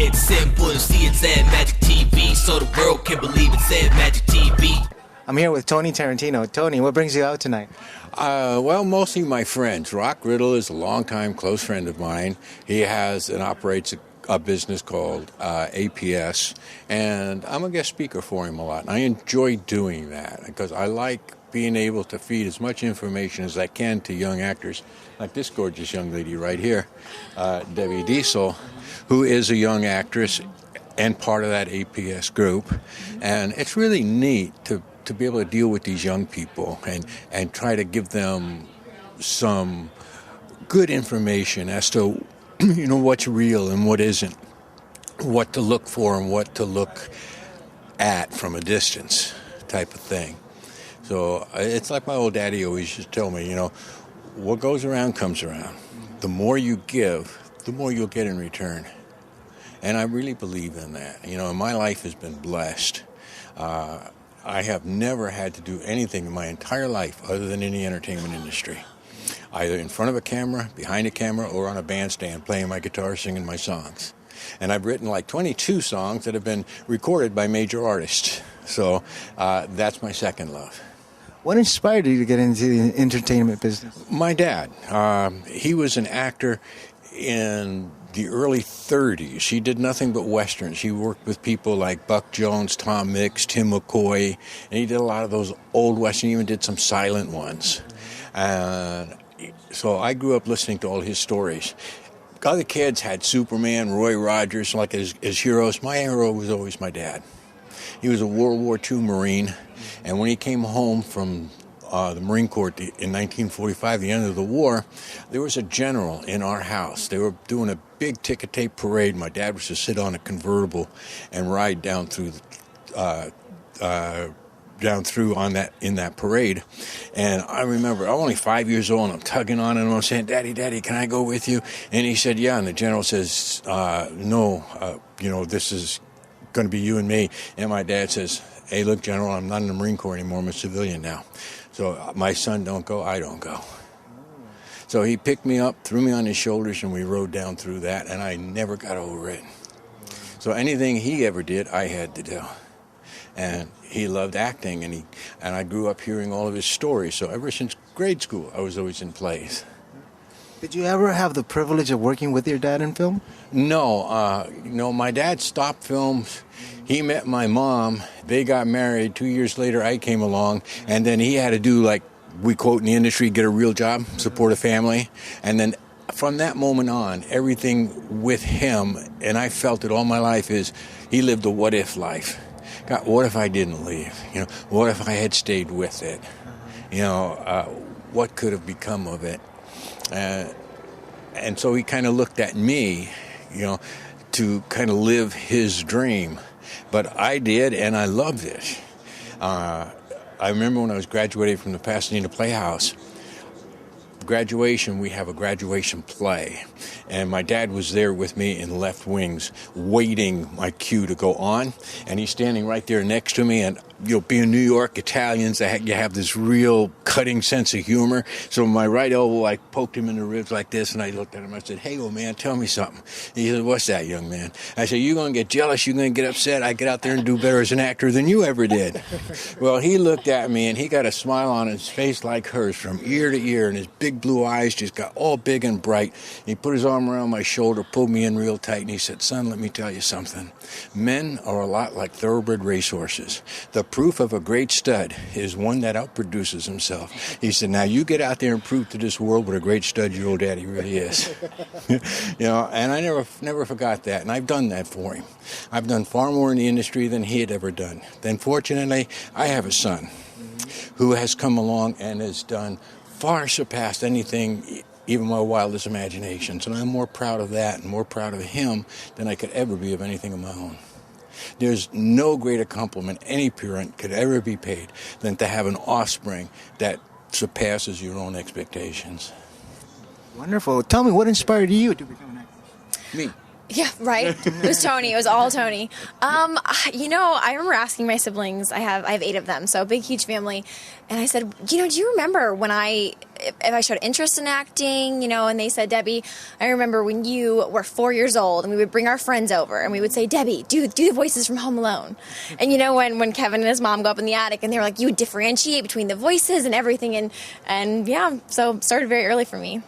It's simple to see it's at Magic TV, so the world can believe it's at Magic TV. I'm here with Tony Tarantino. Tony, what brings you out tonight? Well, mostly my friends. Riddle is a longtime close friend of mine. He has and operates a business called APS, and I'm a guest speaker for him a lot. And I enjoy doing that because I like being able to feed as much information as I can to young actors, like this gorgeous young lady right here, Debbie Diesel, who is a young actress and part of that APS group. And it's really neat to be able to deal with these young people and try to give them some good information as to what's real and what isn't, what to look for and what to look at from a distance type of thing. So it's like my old daddy always used to tell me, what goes around comes around. The more you give, the more you'll get in return. And I really believe in that. My life has been blessed. I have never had to do anything in my entire life other than in the entertainment industry. Either in front of a camera, behind a camera, or on a bandstand playing my guitar, singing my songs. And I've written like 22 songs that have been recorded by major artists. So that's my second love. What inspired you to get into the entertainment business? My dad. He was an actor in the early 30s. He did nothing but westerns. He worked with people like Buck Jones, Tom Mix, Tim McCoy, and he did a lot of those old westerns, even did some silent ones. So I grew up listening to all his stories. Other kids had Superman, Roy Rogers, like as heroes. My hero was always my dad. He was a World War II Marine, and when he came home from the Marine Corps in 1945, the end of the war, there was a general in our house. They were doing a big ticker tape parade. My dad was to sit on a convertible and ride down through in that parade. And I remember I'm only 5 years old and I'm tugging on it and I'm saying, Daddy, can I go with you? And he said, yeah. And the general says, no, this is going to be you and me. And my dad says, hey, look, General, I'm not in the Marine Corps anymore. I'm a civilian now. So my son don't go, I don't go. So he picked me up, threw me on his shoulders, and we rode down through that, and I never got over it. So anything he ever did, I had to do. And he loved acting, and I grew up hearing all of his stories. So ever since grade school, I was always in plays. Did you ever have the privilege of working with your dad in film? No. My dad stopped films. He met my mom. They got married. 2 years later, I came along, and then he had to do, like we quote in the industry, get a real job, support a family. And then from that moment on, everything with him, and I felt it all my life, is he lived a what-if life. God, what if I didn't leave? What if I had stayed with it? What could have become of it? And so he kind of looked at me, to kind of live his dream. But I did, and I loved it. I remember when I was graduating from the Pasadena Playhouse, graduation, we have a graduation play. And my dad was there with me in left wings, waiting my cue to go on. And he's standing right there next to me. And, being New York Italians, you have this real cutting sense of humor. So my right elbow, I poked him in the ribs like this, and I looked at him. I said, hey, old man, tell me something. He said, what's that, young man? I said, you're going to get jealous. You're going to get upset. I get out there and do better as an actor than you ever did. Well, he looked at me, and he got a smile on his face like hers from ear to ear, and his big blue eyes just got all big and bright. He put his arm around my shoulder, pulled me in real tight, and he said, son, let me tell you something. Men are a lot like thoroughbred racehorses. The proof of a great stud is one that outproduces himself. He said, now you get out there and prove to this world what a great stud your old daddy really is. And I never forgot that, and I've done that for him. I've done far more in the industry than he had ever done. Then fortunately, I have a son who has come along and has done far surpassed anything, even my wildest imaginations. And I'm more proud of that and more proud of him than I could ever be of anything of my own. There's no greater compliment any parent could ever be paid than to have an offspring that surpasses your own expectations. Wonderful. Tell me, what inspired you to become an actor? Me. Yeah, right. It was Tony. It was all Tony. I remember asking my siblings. I have 8 of them, so a big, huge family. And I said, do you remember when if I showed interest in acting, and they said, Debbie, I remember when you were 4 years old and we would bring our friends over and we would say, Debbie, do the voices from Home Alone. And when Kevin and his mom go up in the attic and they were like, you would differentiate between the voices and everything. And yeah, so it started very early for me.